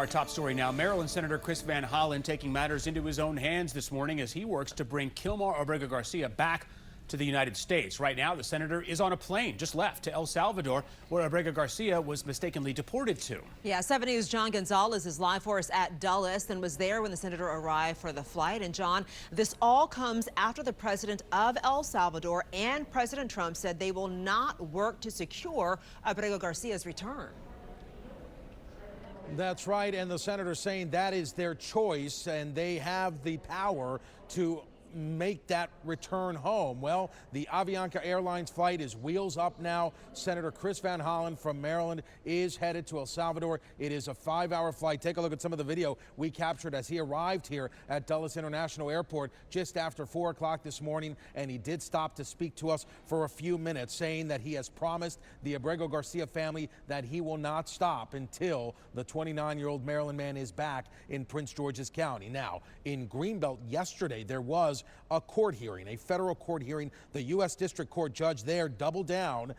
Our top story now. Maryland Senator Chris Van Hollen taking matters into his own hands this morning as he works to bring Kilmar Abrego Garcia back to the United States. Right now, the senator is on a plane just left to El Salvador, where Abrego Garcia was mistakenly deported to. Yeah, 7 News' John Gonzalez is live for us at Dulles and was there when the senator arrived for the flight. And John, this all comes after the president of El Salvador and President Trump said they will not work to secure Abrego Garcia's return. That's right, and the senator saying that is their choice and they have the power to make that return home. Well, the Avianca Airlines flight is wheels up now. Senator Chris Van Hollen from Maryland is headed to El Salvador. It is a 5-hour flight. Take a look at some of the video we captured as he arrived here at Dulles International Airport just after 4 o'clock this morning, and he did stop to speak to us for a few minutes, saying that he has promised the Abrego Garcia family that he will not stop until the 29-year-old Maryland man is back in Prince George's County. Now, in Greenbelt yesterday, there was a court hearing, a federal court hearing. The U.S. District Court judge there doubled down,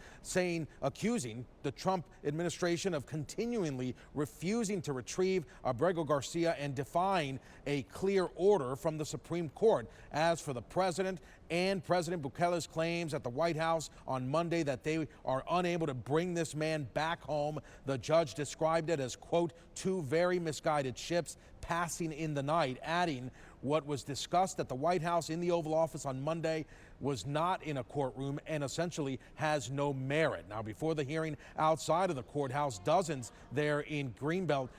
accusing the Trump administration of continually refusing to retrieve Abrego Garcia and defying a clear order from the Supreme Court. As for the president and President Bukele's claims at the White House on Monday that they are unable to bring this man back home, the judge described it as, quote, two very misguided ships passing in the night, adding what was discussed at the White House in the Oval Office on Monday was not in a courtroom and essentially has no merit. Now, before the hearing outside of the courthouse, dozens there in Greenbelt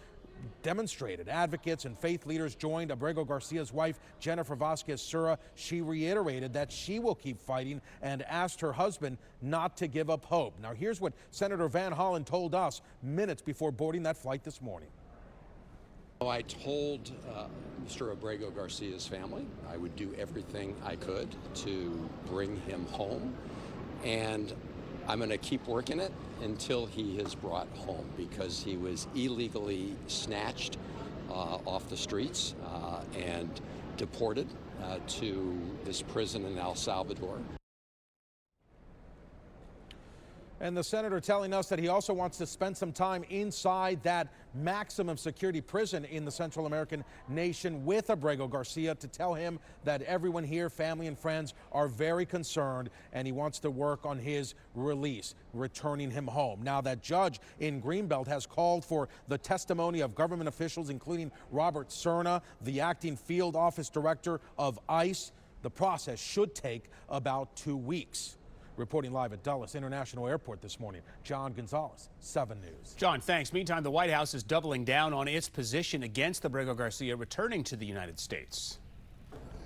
demonstrated. Advocates and faith leaders joined Abrego Garcia's wife, Jennifer Vasquez-Sura. She reiterated that she will keep fighting and asked her husband not to give up hope. Now, here's what Senator Van Hollen told us minutes before boarding that flight this morning. I told Mr. Abrego Garcia's family I would do everything I could to bring him home, and I'm going to keep working it until he is brought home, because he was illegally snatched off the streets and deported to this prison in El Salvador. And the senator telling us that he also wants to spend some time inside that maximum security prison in the Central American nation with Abrego Garcia to tell him that everyone here, family and friends, are very concerned, and he wants to work on his release, returning him home. Now, that judge in Greenbelt has called for the testimony of government officials, including Robert Cerna, the acting field office director of ICE. The process should take about 2 weeks. Reporting live at Dulles International Airport this morning, John Gonzalez, 7 News. John, thanks. Meantime, the White House is doubling down on its position against Abrego Garcia returning to the United States.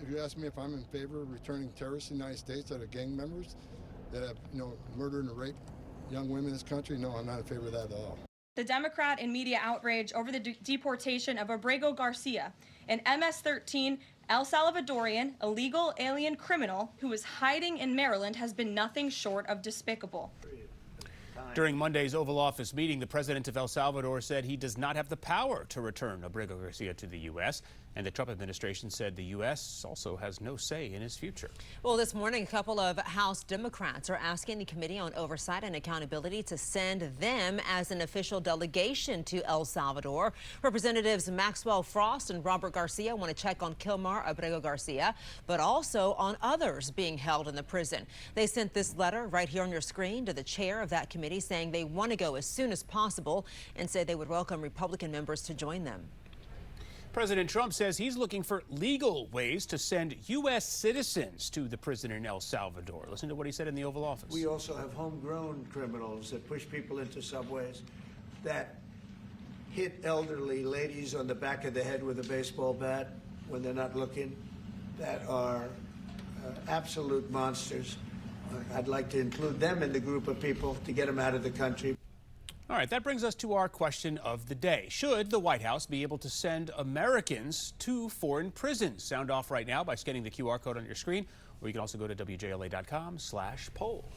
If you ask me if I'm in favor of returning terrorists to the United States that are gang members, that have, murdered and raped young women in this country, no, I'm not in favor of that at all. The Democrat and media outrage over the deportation of Abrego Garcia, an MS-13 El Salvadorian illegal alien criminal who is hiding in Maryland, has been nothing short of despicable. During Monday's Oval Office meeting, the president of El Salvador said he does not have the power to return Abrego Garcia to the U.S., and the Trump administration said the U.S. also has no say in his future. Well, this morning, a couple of House Democrats are asking the Committee on Oversight and Accountability to send them as an official delegation to El Salvador. Representatives Maxwell Frost and Robert Garcia want to check on Kilmar Abrego Garcia, but also on others being held in the prison. They sent this letter right here on your screen to the chair of that committee, saying they want to go as soon as possible and said they would welcome Republican members to join them. President Trump says he's looking for legal ways to send U.S. citizens to the prison in El Salvador. Listen to what he said in the Oval Office. We also have homegrown criminals that push people into subways, that hit elderly ladies on the back of the head with a baseball bat when they're not looking, that are absolute monsters. I'd like to include them in the group of people to get them out of the country. All right, that brings us to our question of the day. Should the White House be able to send Americans to foreign prisons? Sound off right now by scanning the QR code on your screen, or you can also go to WJLA.com/poll.